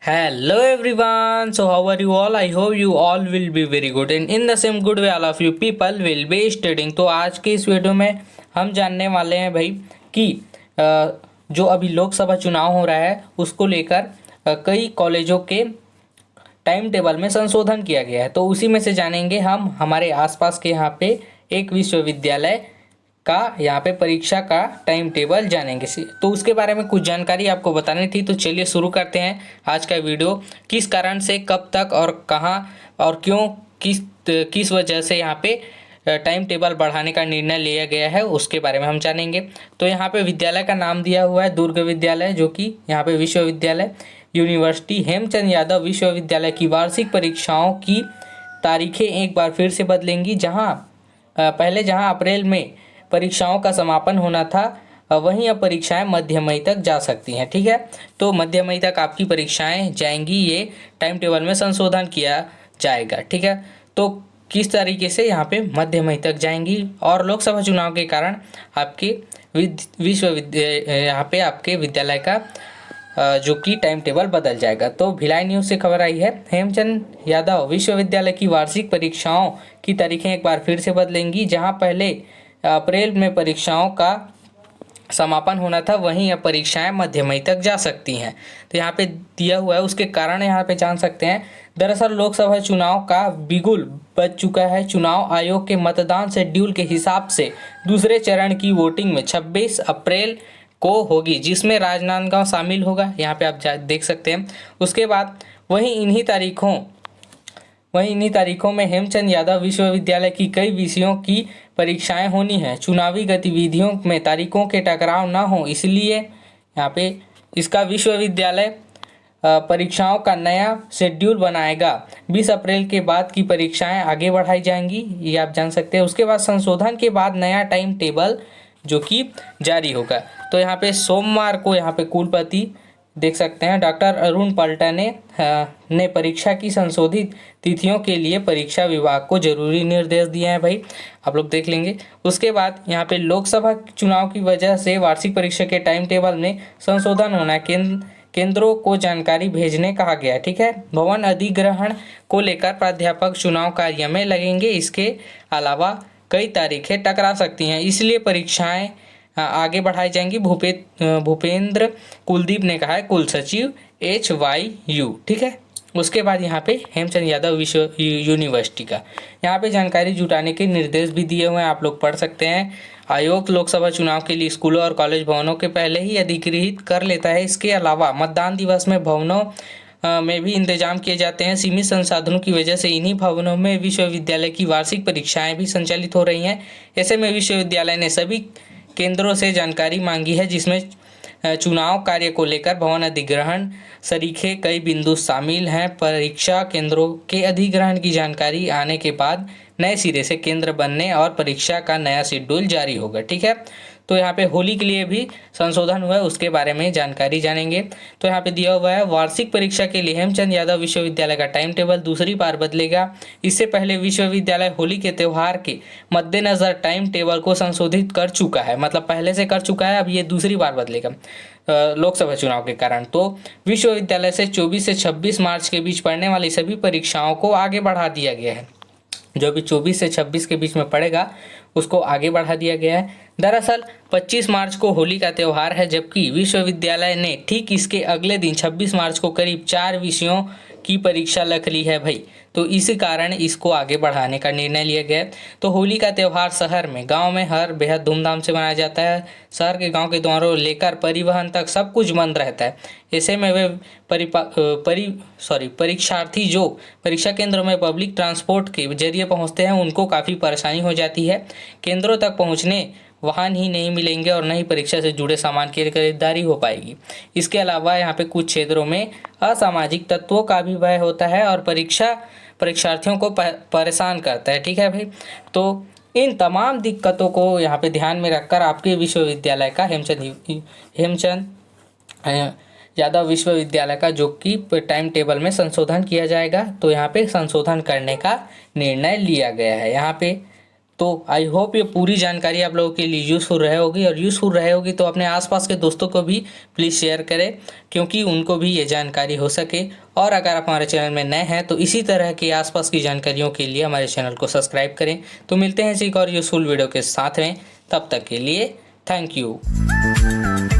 Hello everyone. So how are you all? I hope you all will be very good and in the same good way all of you people will be studying. तो आज के इस video में हम जानने वाले हैं भाई कि जो अभी लोकसभा चुनाव हो रहा है उसको लेकर कई कॉलेजों के टाइम टेबल में संशोधन किया गया है। तो उसी में से जानेंगे हम हमारे आसपास के यहाँ पे एक विश्वविद्यालय का यहाँ पे परीक्षा का टाइम टेबल जानेंगे। तो उसके बारे में कुछ जानकारी आपको बतानी थी। तो चलिए शुरू करते हैं आज का वीडियो। किस कारण से कब तक और कहाँ और क्यों किस वजह से यहाँ पे टाइम टेबल बढ़ाने का निर्णय लिया गया है उसके बारे में हम जानेंगे। तो यहाँ पे विद्यालय का नाम दिया हुआ है दुर्ग विद्यालय, जो कि यहाँ पे विश्वविद्यालय यूनिवर्सिटी हेमचंद यादव विश्वविद्यालय की वार्षिक परीक्षाओं की तारीखें एक बार फिर से बदलेंगी। पहले जहाँ अप्रैल में परीक्षाओं का समापन होना था, वहीं अब परीक्षाएं मध्य मई तक जा सकती हैं। ठीक है, तो मध्य मई तक आपकी परीक्षाएं जाएंगी, ये टाइम टेबल में संशोधन किया जाएगा। ठीक है, तो किस तरीके से यहाँ पे मध्य मई तक जाएंगी और लोकसभा चुनाव के कारण आपके विश्वविद्यालय यहाँ पे आपके विद्यालय का जो कि टाइम टेबल बदल जाएगा। तो भिलाई न्यूज़ से खबर आई है, हेमचंद यादव विश्वविद्यालय की वार्षिक परीक्षाओं की तारीखें एक बार फिर से बदलेंगी। जहां पहले अप्रैल में परीक्षाओं का समापन होना था, वहीं अब परीक्षाएं मध्य मई तक जा सकती हैं। तो यहाँ पे दिया हुआ है, उसके कारण यहाँ पे जान सकते हैं। दरअसल लोकसभा चुनाव का बिगुल बज चुका है। चुनाव आयोग के मतदान शेड्यूल के हिसाब से दूसरे चरण की वोटिंग में 26 अप्रैल को होगी, जिसमें राजनांदगांव शामिल होगा। यहाँ पे आप देख सकते हैं। उसके बाद वहीं इन्हीं तारीखों में हेमचंद यादव विश्वविद्यालय की कई विषयों की परीक्षाएं होनी हैं। चुनावी गतिविधियों में तारीखों के टकराव न हो, इसलिए यहाँ पे इसका विश्वविद्यालय परीक्षाओं का नया शेड्यूल बनाएगा। 20 अप्रैल के बाद की परीक्षाएं आगे बढ़ाई जाएंगी, ये आप जान सकते हैं। उसके बाद संशोधन के बाद नया टाइम टेबल जो कि जारी होगा। तो यहाँ पे सोमवार को यहाँ पे कुलपति देख सकते हैं डॉक्टर अरुण पलटा ने परीक्षा की संशोधित तिथियों के लिए परीक्षा विभाग को जरूरी निर्देश दिए हैं भाई, आप लोग देख लेंगे। उसके बाद यहाँ पे लोकसभा चुनाव की वजह से वार्षिक परीक्षा के टाइम टेबल में संशोधन होना है। केंद्रों को जानकारी भेजने कहा गया। ठीक है, भवन अधिग्रहण को लेकर प्राध्यापक चुनाव कार्य में लगेंगे। इसके अलावा कई तारीखें टकरा सकती हैं, इसलिए परीक्षाएं आगे बढ़ाई जाएंगी। भूपेंद्र कुलदीप ने कहा है, कुल सचिव HYU। ठीक है, उसके बाद यहाँ पे हेमचंद यादव विश्व यूनिवर्सिटी का यहाँ पे जानकारी जुटाने के निर्देश भी दिए हुए हैं, आप लोग पढ़ सकते हैं। आयोग लोकसभा चुनाव के लिए स्कूलों और कॉलेज भवनों के पहले ही अधिकृत कर लेता है। इसके अलावा मतदान दिवस में भवनों में भी इंतजाम किए जाते हैं। सीमित संसाधनों की वजह से इन्हीं भवनों में विश्वविद्यालय की वार्षिक परीक्षाएं भी संचालित हो रही हैं। ऐसे में विश्वविद्यालय ने सभी केंद्रों से जानकारी मांगी है, जिसमें चुनाव कार्य को लेकर भवन अधिग्रहण सरीखे कई बिंदु शामिल हैं। परीक्षा केंद्रों के अधिग्रहण की जानकारी आने के बाद नए सिरे से केंद्र बनने और परीक्षा का नया शेड्यूल जारी होगा। ठीक है, तो यहाँ पे होली के लिए भी संशोधन हुआ है, उसके बारे में जानकारी जानेंगे। तो यहाँ पे दिया हुआ है, वार्षिक परीक्षा के लिए हेमचंद यादव विश्वविद्यालय का टाइम टेबल दूसरी बार बदलेगा। इससे पहले विश्वविद्यालय होली के त्यौहार के मद्देनजर टाइम टेबल को संशोधित कर चुका है, मतलब पहले से कर चुका है, अब ये दूसरी बार बदलेगा लोकसभा चुनाव के कारण। तो विश्वविद्यालय से 24 से 26 मार्च के बीच पढ़ने वाली सभी परीक्षाओं को आगे बढ़ा दिया गया है। जो भी 24 से 26 के बीच में पड़ेगा उसको आगे बढ़ा दिया गया है। दरअसल 25 मार्च को होली का त्यौहार है, जबकि विश्वविद्यालय ने ठीक इसके अगले दिन 26 मार्च को करीब 4 विषयों की परीक्षा रख ली है भाई। तो इसी कारण इसको आगे बढ़ाने का निर्णय लिया गया। तो होली का त्यौहार शहर में, गांव में हर बेहद धूमधाम से मनाया जाता है। शहर के गांव के द्वारों लेकर परिवहन तक सब कुछ बंद रहता है। ऐसे में वे परीक्षार्थी जो परीक्षा केंद्रों में पब्लिक ट्रांसपोर्ट के जरिए पहुंचते हैं, उनको काफ़ी परेशानी हो जाती है। केंद्रों तक पहुंचने वाहन ही नहीं मिलेंगे और न ही परीक्षा से जुड़े सामान की खरीदारी हो पाएगी। इसके अलावा यहाँ पे कुछ क्षेत्रों में असामाजिक तत्वों का भी भय होता है और परीक्षार्थियों को परेशान करता है। ठीक है भाई, तो इन तमाम दिक्कतों को यहाँ पे ध्यान में रखकर आपके विश्वविद्यालय का हेमचंद यादव विश्वविद्यालय का जो कि टाइम टेबल में संशोधन किया जाएगा। तो यहाँ पे संशोधन करने का निर्णय लिया गया है। यहाँ पे तो आई होप ये पूरी जानकारी आप लोगों के लिए यूज़फुल रहे होगी, और यूज़फुल रहे होगी तो अपने आसपास के दोस्तों को भी प्लीज़ शेयर करें, क्योंकि उनको भी ये जानकारी हो सके। और अगर आप हमारे चैनल में नए हैं तो इसी तरह की आसपास की जानकारियों के लिए हमारे चैनल को सब्सक्राइब करें। तो मिलते हैं एक और यूज़फुल वीडियो के साथ में, तब तक के लिए थैंक यू।